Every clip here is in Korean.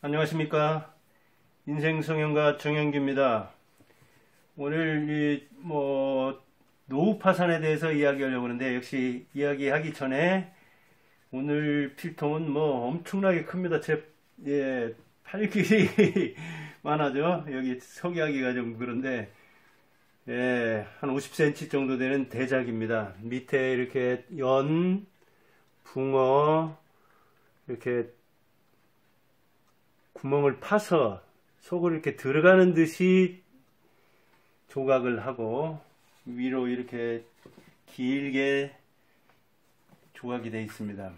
안녕하십니까. 인생성형가 정영규입니다. 오늘 노후 파산에 대해서 이야기하려고 하는데, 역시 이야기하기 전에 오늘 필통은 엄청나게 큽니다. 팔길이 많아져. 여기 서기하기가 좀 그런데, 한 50cm 정도 되는 대작입니다. 밑에 이렇게 연, 붕어, 이렇게 구멍을 파서 속을 이렇게 들어가는 듯이 조각을 하고 위로 이렇게 길게 조각이 되어 있습니다.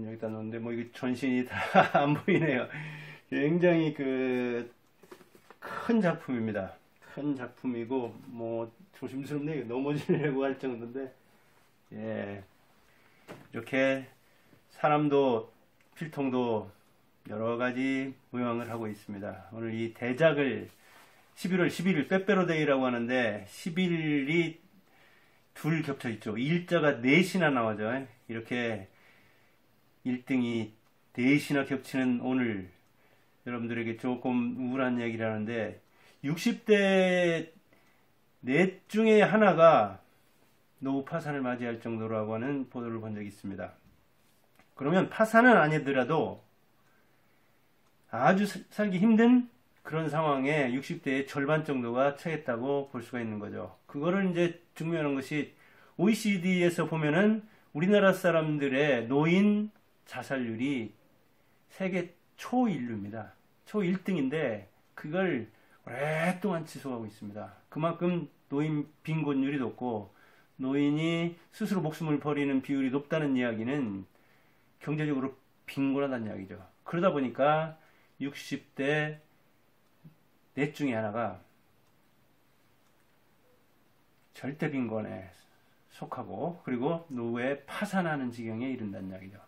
여기다 놓는데 이게 전신이 다 안 보이네요. 굉장히 큰 작품입니다. 큰 작품이고 조심스럽네. 넘어지려고 할 정도인데, 이렇게 사람도 필통도 여러 가지 모양을 하고 있습니다. 오늘 이 대작을 11월 11일 빼빼로데이라고 하는데, 11일이 둘 겹쳐 있죠. 일자가 넷이나 나와죠. 이렇게 1등이 넷이나 겹치는 오늘, 여러분들에게 조금 우울한 얘기를 하는데, 60대 넷 중에 하나가 노후 파산을 맞이할 정도라고 하는 보도를 본 적이 있습니다. 그러면 파산은 아니더라도 아주 살기 힘든 그런 상황에 60대의 절반 정도가 처했다고 볼 수가 있는 거죠. 그거를 이제 증명하는 것이, OECD에서 보면은 우리나라 사람들의 노인 자살률이 세계 초인류입니다. 초 1등인데 그걸 오랫동안 지속하고 있습니다. 그만큼 노인 빈곤율이 높고, 노인이 스스로 목숨을 버리는 비율이 높다는 이야기는 경제적으로 빈곤하다는 이야기죠. 그러다 보니까 60대 넷 중에 하나가 절대 빈곤에 속하고, 그리고 노후에 파산하는 지경에 이른다는 이야기죠.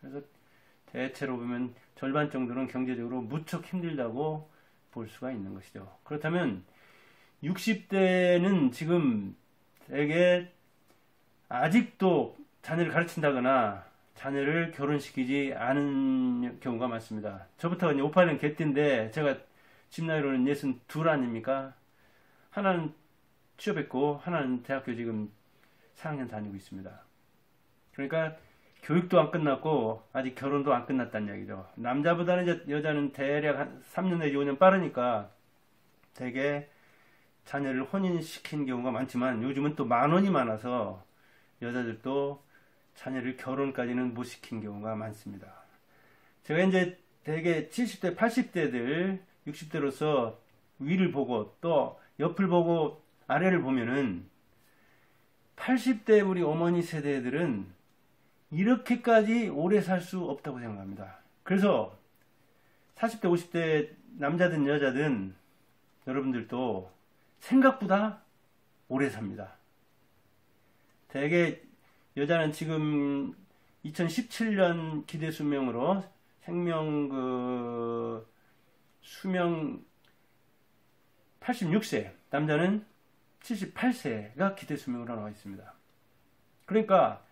그래서 대체로 보면 절반 정도는 경제적으로 무척 힘들다고 볼 수가 있는 것이죠. 그렇다면 60대는 지금 되게 아직도 자녀를 가르친다거나 자녀를 결혼시키지 않은 경우가 많습니다. 저부터 58년 개띠인데, 제가 집 나이로는 62 아닙니까? 하나는 취업했고 하나는 대학교 지금 4학년 다니고 있습니다. 그러니까 교육도 안 끝났고 아직 결혼도 안 끝났다는 이야기죠. 남자보다는 여자는 대략 한 3년 내지 5년 빠르니까 되게 자녀를 혼인시킨 경우가 많지만, 요즘은 또 만원이 많아서 여자들도 자녀를 결혼까지는 못 시킨 경우가 많습니다. 제가 이제 되게 70대, 80대들, 60대로서 위를 보고 또 옆을 보고 아래를 보면은 80대 우리 어머니 세대들은 이렇게까지 오래 살 수 없다고 생각합니다. 그래서 40대, 50대 남자든 여자든 여러분들도 생각보다 오래 삽니다. 되게 여자는 지금 2017년 기대 수명으로 수명 86세, 남자는 78세가 기대 수명으로 나와 있습니다. 그러니까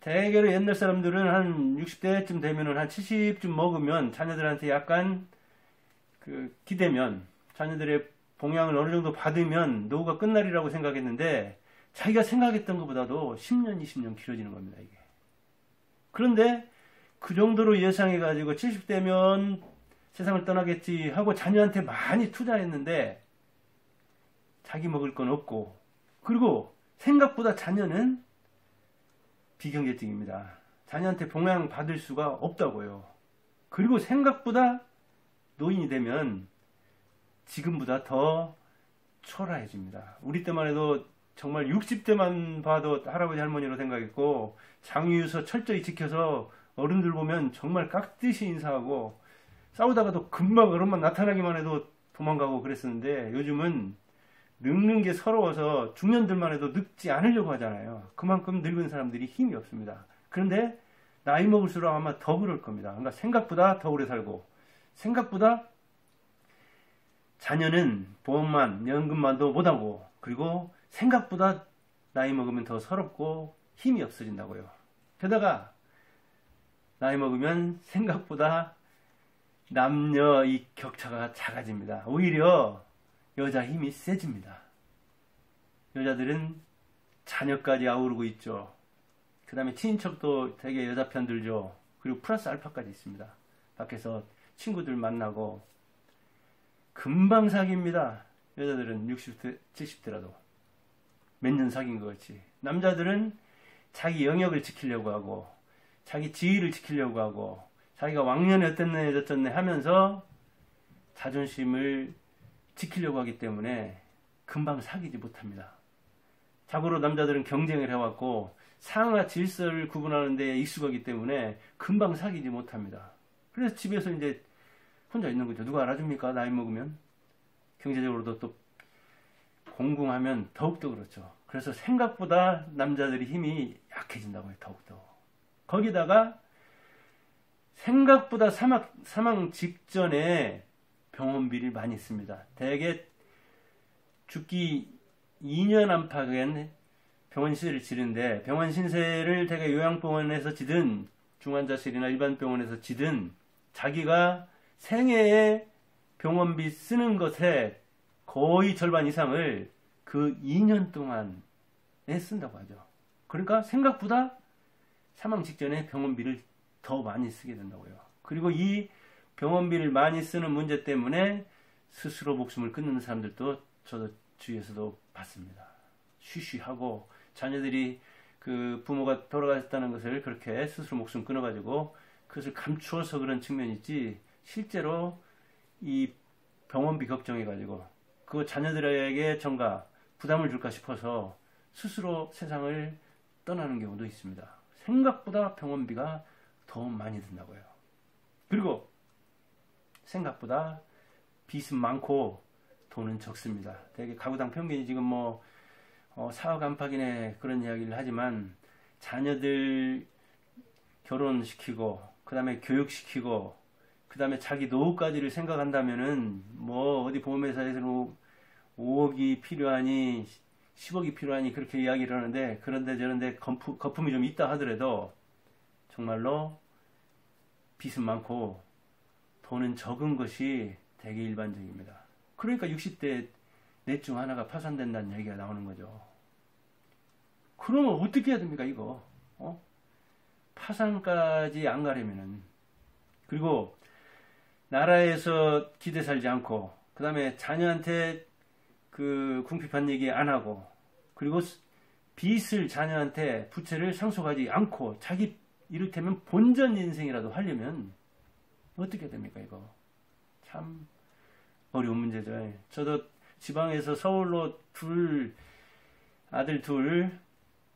대개로 옛날 사람들은 한 60대쯤 되면은 한 70쯤 먹으면 자녀들한테 약간 기대면, 자녀들의 봉양을 어느 정도 받으면 노후가 끝날이라고 생각했는데, 자기가 생각했던 것보다도 10년, 20년 길어지는 겁니다, 이게. 그런데 그 정도로 예상해가지고 70대면 세상을 떠나겠지 하고 자녀한테 많이 투자했는데 자기 먹을 건 없고, 그리고 생각보다 자녀는 비경제적입니다. 자녀한테 봉양 받을 수가 없다고요. 그리고 생각보다 노인이 되면 지금보다 더 초라해집니다. 우리 때만 해도 정말 60대만 봐도 할아버지 할머니로 생각했고, 장유유서 철저히 지켜서 어른들 보면 정말 깍듯이 인사하고, 싸우다가도 금방 어른만 나타나기만 해도 도망가고 그랬었는데, 요즘은 늙는 게 서러워서 중년들만 해도 늙지 않으려고 하잖아요. 그만큼 늙은 사람들이 힘이 없습니다. 그런데 나이 먹을수록 아마 더 그럴 겁니다. 그러니까 생각보다 더 오래 살고, 생각보다 자녀는 보험만, 연금만도 못하고, 그리고 생각보다 나이 먹으면 더 서럽고 힘이 없어진다고요. 게다가 나이 먹으면 생각보다 남녀 이 격차가 작아집니다. 오히려 여자 힘이 세집니다. 여자들은 자녀까지 아우르고 있죠. 그 다음에 친인척도 되게 여자 편 들죠. 그리고 플러스 알파까지 있습니다. 밖에서 친구들 만나고 금방 사깁니다. 여자들은 60대, 70대라도 몇 년 사귄 것 같이. 남자들은 자기 영역을 지키려고 하고 자기 지위를 지키려고 하고 자기가 왕년에 어땠네 저쨌네 하면서 자존심을 지키려고 하기 때문에 금방 사귀지 못합니다. 자고로 남자들은 경쟁을 해왔고 상하 질서를 구분하는 데 익숙하기 때문에 금방 사귀지 못합니다. 그래서 집에서 이제 혼자 있는 거죠. 누가 알아줍니까? 나이 먹으면. 경제적으로도 또 공공하면 더욱더 그렇죠. 그래서 생각보다 남자들이 힘이 약해진다고 해요. 더욱더. 거기다가 생각보다 사망 직전에 병원비를 많이 씁니다. 대개 죽기 2년 안팎은 병원 신세를 지르는데 병원 신세를 대개 요양병원에서 지든 중환자실이나 일반 병원에서 지든 자기가 생애에 병원비 쓰는 것에 거의 절반 이상을 그 2년 동안에 쓴다고 하죠. 그러니까 생각보다 사망 직전에 병원비를 더 많이 쓰게 된다고요. 그리고 이 병원비를 많이 쓰는 문제 때문에 스스로 목숨을 끊는 사람들도 저도 주위에서도 봤습니다. 쉬쉬하고 자녀들이 그 부모가 돌아가셨다는 것을 그렇게 스스로 목숨 끊어가지고 그것을 감추어서 그런 측면이 있지 실제로 이 병원비 걱정해가지고 그 자녀들에게 전가 부담을 줄까 싶어서 스스로 세상을 떠나는 경우도 있습니다. 생각보다 병원비가 더 많이 든다고요. 그리고 생각보다 빚은 많고 돈은 적습니다. 되게 가구당 평균이 지금 4억 안팎이네 그런 이야기를 하지만 자녀들 결혼시키고 그 다음에 교육시키고 그 다음에 자기 노후까지를 생각한다면은 어디 보험회사에서는 5억이 필요하니 10억이 필요하니 그렇게 이야기를 하는데 그런데 저런데 거품이 좀 있다 하더라도 정말로 빚은 많고 돈은 적은 것이 되게 일반적입니다. 그러니까 60대 넷 중 하나가 파산된다는 얘기가 나오는 거죠. 그러면 어떻게 해야 됩니까 이거? 파산까지 안 가려면은. 그리고 나라에서 기대 살지 않고 그 다음에 자녀한테 그 궁핍한 얘기 안 하고 그리고 빚을 자녀한테 부채를 상속하지 않고 자기 이를테면 본전 인생이라도 하려면 어떻게 해야 됩니까 이거? 참 어려운 문제죠. 저도 지방에서 서울로 아들 둘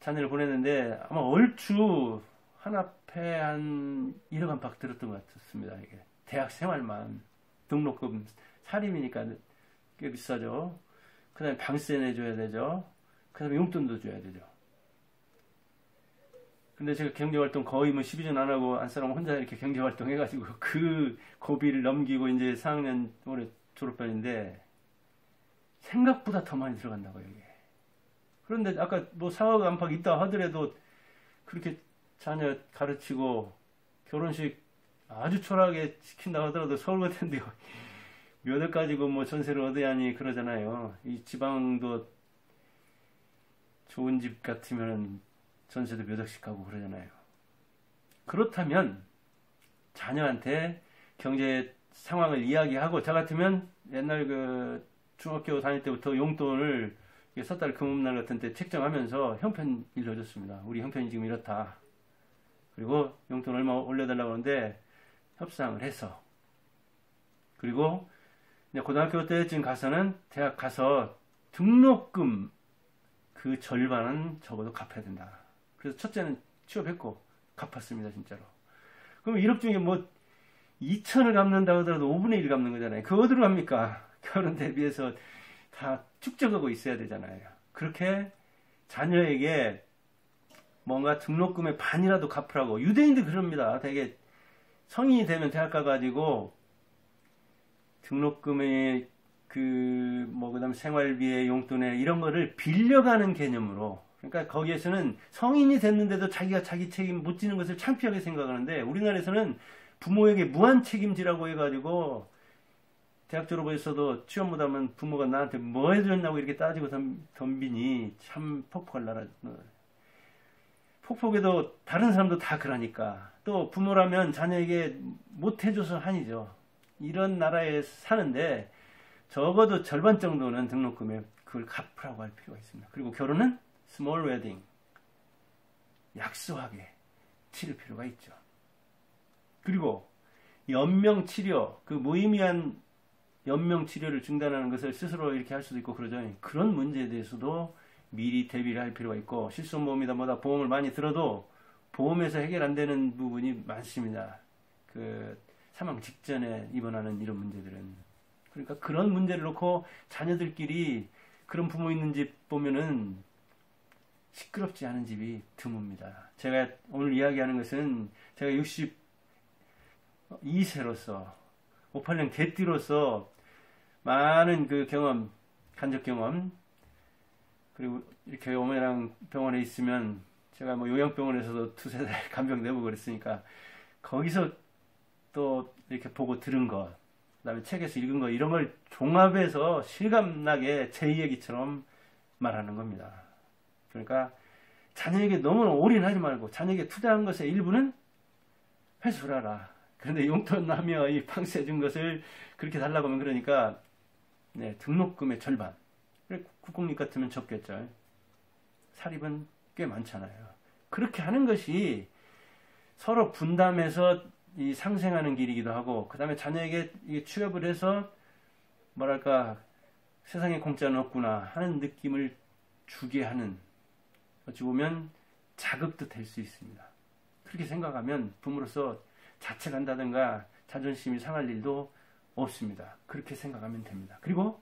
자녀를 보냈는데 아마 얼추 한 앞에 한 1억 안팎 들었던 것 같습니다. 이게 대학 생활만 등록금 사립이니까 꽤 비싸죠. 그 다음에 방세 내줘야 되죠. 그 다음에 용돈도 줘야 되죠. 근데 제가 경제활동 거의 12년 안 하고 안사람 혼자 이렇게 경제활동 해가지고 그 고비를 넘기고 이제 4학년 올해 졸업반인데 생각보다 더 많이 들어간다고요, 이게. 그런데 아까 4억 안팎 있다 하더라도 그렇게 자녀 가르치고 결혼식 아주 초라하게 시킨다 하더라도 서울 같은데 몇 억 가지고 전세를 얻어야 하니 그러잖아요. 이 지방도 좋은 집 같으면 전세도 몇 억씩 가고 그러잖아요. 그렇다면 자녀한테 경제 상황을 이야기하고 저 같으면 옛날 그 중학교 다닐 때부터 용돈을 섣달 금음날 같은 때 책정하면서 형편 일러줬습니다. 우리 형편이 지금 이렇다. 그리고 용돈 얼마 올려달라고 하는데 협상을 해서 그리고 고등학교 때쯤 가서는 대학 가서 등록금 그 절반은 적어도 갚아야 된다. 그래서 첫째는 취업했고 갚았습니다. 진짜로. 그럼 1억 중에 2천을 갚는다고 하더라도 5분의 1 갚는 거잖아요. 그거 어디로 갑니까? 결혼 대비해서 다 축적하고 있어야 되잖아요. 그렇게 자녀에게 뭔가 등록금의 반이라도 갚으라고. 유대인도 그럽니다. 되게 성인이 되면 대학 가가지고 등록금의 그다음에 생활비에 용돈에 이런 거를 빌려가는 개념으로. 그러니까 거기에서는 성인이 됐는데도 자기가 자기 책임 못 지는 것을 창피하게 생각하는데 우리나라에서는 부모에게 무한 책임지라고 해가지고 대학 졸업했어도 취업 못하면 부모가 나한테 뭐 해줬냐고 이렇게 따지고 덤비니 참 폭폭할 나라. 폭폭에도 다른 사람도 다 그러니까 또 부모라면 자녀에게 못 해줘서 한이죠. 이런 나라에 사는데 적어도 절반 정도는 등록금에 그걸 갚으라고 할 필요가 있습니다. 그리고 결혼은 스몰 웨딩 약소하게 치를 필요가 있죠. 그리고 연명치료, 그 무의미한 연명치료를 중단하는 것을 스스로 이렇게 할 수도 있고 그러죠. 그런 문제에 대해서도 미리 대비를 할 필요가 있고, 실손보험이다 뭐다 보험을 많이 들어도 보험에서 해결 안 되는 부분이 많습니다. 그 사망 직전에 입원하는 이런 문제들은. 그러니까 그런 문제를 놓고 자녀들끼리 그런 부모 있는 집 보면은 시끄럽지 않은 집이 드뭅니다. 제가 오늘 이야기하는 것은 제가 62세로서 58년 개띠로서 많은 그 경험, 간접 경험, 그리고 이렇게 어머니랑 병원에 있으면 제가 뭐 요양병원에서도 두세 달 간병 내보고 그랬으니까 거기서 또 이렇게 보고 들은 것, 그다음에 책에서 읽은 것, 이런 걸 종합해서 실감나게 제 얘기처럼 말하는 겁니다. 그러니까 자녀에게 너무 올인하지 말고 자녀에게 투자한 것의 일부는 회수를 하라. 그런데 용돈 나며 이 방세 준 것을 그렇게 달라고 하면 그러니까 네, 등록금의 절반. 국공립 같으면 적겠죠. 사립은 꽤 많잖아요. 그렇게 하는 것이 서로 분담해서 이 상생하는 길이기도 하고, 그 다음에 자녀에게 이게 취업을 해서 뭐랄까 세상에 공짜는 없구나 하는 느낌을 주게 하는, 어찌 보면 자극도 될 수 있습니다. 그렇게 생각하면 부모로서 자책한다든가 자존심이 상할 일도 없습니다. 그렇게 생각하면 됩니다. 그리고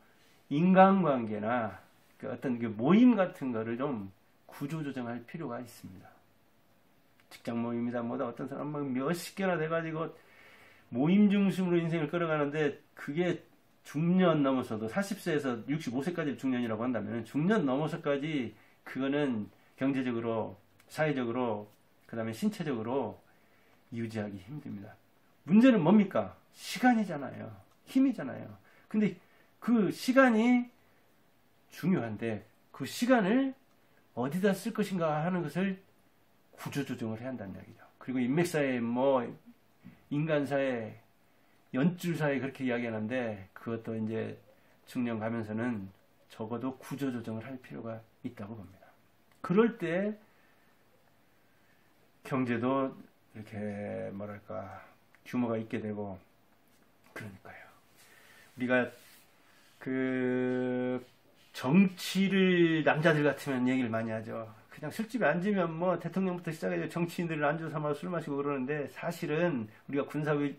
인간관계나 그 어떤 그 모임 같은 거를 좀 구조조정할 필요가 있습니다. 직장 모임이다 뭐다 어떤 사람 막 몇십 개나 돼가지고 모임 중심으로 인생을 끌어가는데, 그게 중년 넘어서도 40세에서 65세까지 중년이라고 한다면 중년 넘어서까지 그거는 경제적으로, 사회적으로, 그 다음에 신체적으로 유지하기 힘듭니다. 문제는 뭡니까? 시간이잖아요. 힘이잖아요. 근데 그 시간이 중요한데 그 시간을 어디다 쓸 것인가 하는 것을 구조조정을 해야 한다는 이야기죠. 그리고 인맥사회, 뭐 인간사회, 연줄사회 그렇게 이야기하는데 그것도 이제 중년 가면서는 적어도 구조조정을 할 필요가 있다고 봅니다. 그럴 때 경제도 이렇게 뭐랄까 규모가 있게 되고, 그러니까요. 우리가 그 정치를 남자들 같으면 얘기를 많이 하죠. 그냥 술집에 앉으면 뭐 대통령부터 시작해서 정치인들을 안주 삼아 술 마시고 그러는데, 사실은 우리가 군사위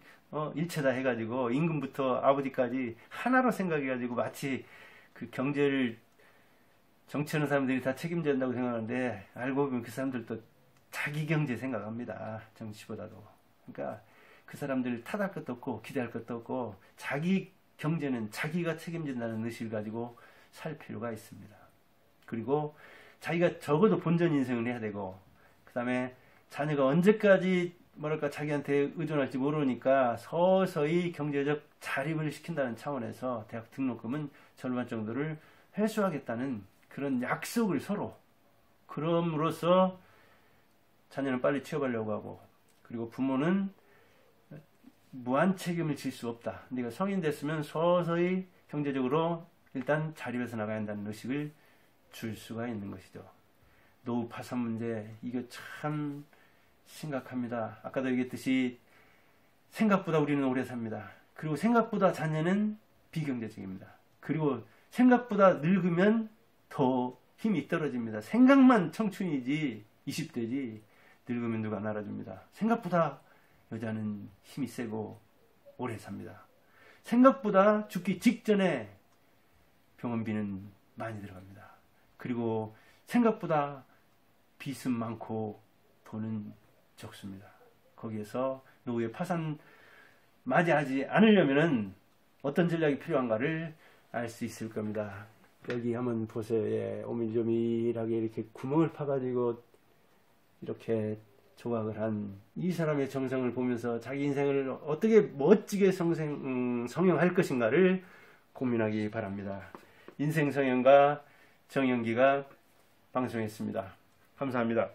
일체다 해가지고 임금부터 아버지까지 하나로 생각해가지고 마치 그 경제를 정치하는 사람들이 다 책임져야 한다고 생각하는데, 알고 보면 그 사람들도 자기 경제 생각합니다. 정치보다도. 그러니까 그 사람들 탓할 것도 없고 기대할 것도 없고 자기 경제는 자기가 책임진다는 의식을 가지고 살 필요가 있습니다. 그리고 자기가 적어도 본전 인생을 해야 되고, 그 다음에 자녀가 언제까지 뭐랄까 자기한테 의존할지 모르니까 서서히 경제적 자립을 시킨다는 차원에서 대학 등록금은 절반 정도를 회수하겠다는 그런 약속을 서로, 그럼으로써 자녀는 빨리 취업하려고 하고, 그리고 부모는 무한 책임을 질 수 없다. 네가 성인 됐으면 서서히 경제적으로 일단 자립해서 나가야 한다는 의식을 줄 수가 있는 것이죠. 노후 파산 문제, 이거 참 심각합니다. 아까도 얘기했듯이 생각보다 우리는 오래 삽니다. 그리고 생각보다 자녀는 비경제적입니다. 그리고 생각보다 늙으면 더 힘이 떨어집니다. 생각만 청춘이지 20대지 늙으면 누가 날아줍니다. 생각보다 여자는 힘이 세고 오래 삽니다. 생각보다 죽기 직전에 병원비는 많이 들어갑니다. 그리고 생각보다 빚은 많고 돈은 적습니다. 거기에서 노후의 파산 맞이하지 않으려면은 어떤 전략이 필요한가를 알 수 있을 겁니다. 여기 한번 보세요. 예, 오밀조밀하게 이렇게 구멍을 파가지고 이렇게 조각을 한 이 사람의 정성을 보면서 자기 인생을 어떻게 멋지게 성형할 것인가를 고민하기 바랍니다. 인생 성형가 정영기가 방송했습니다. 감사합니다.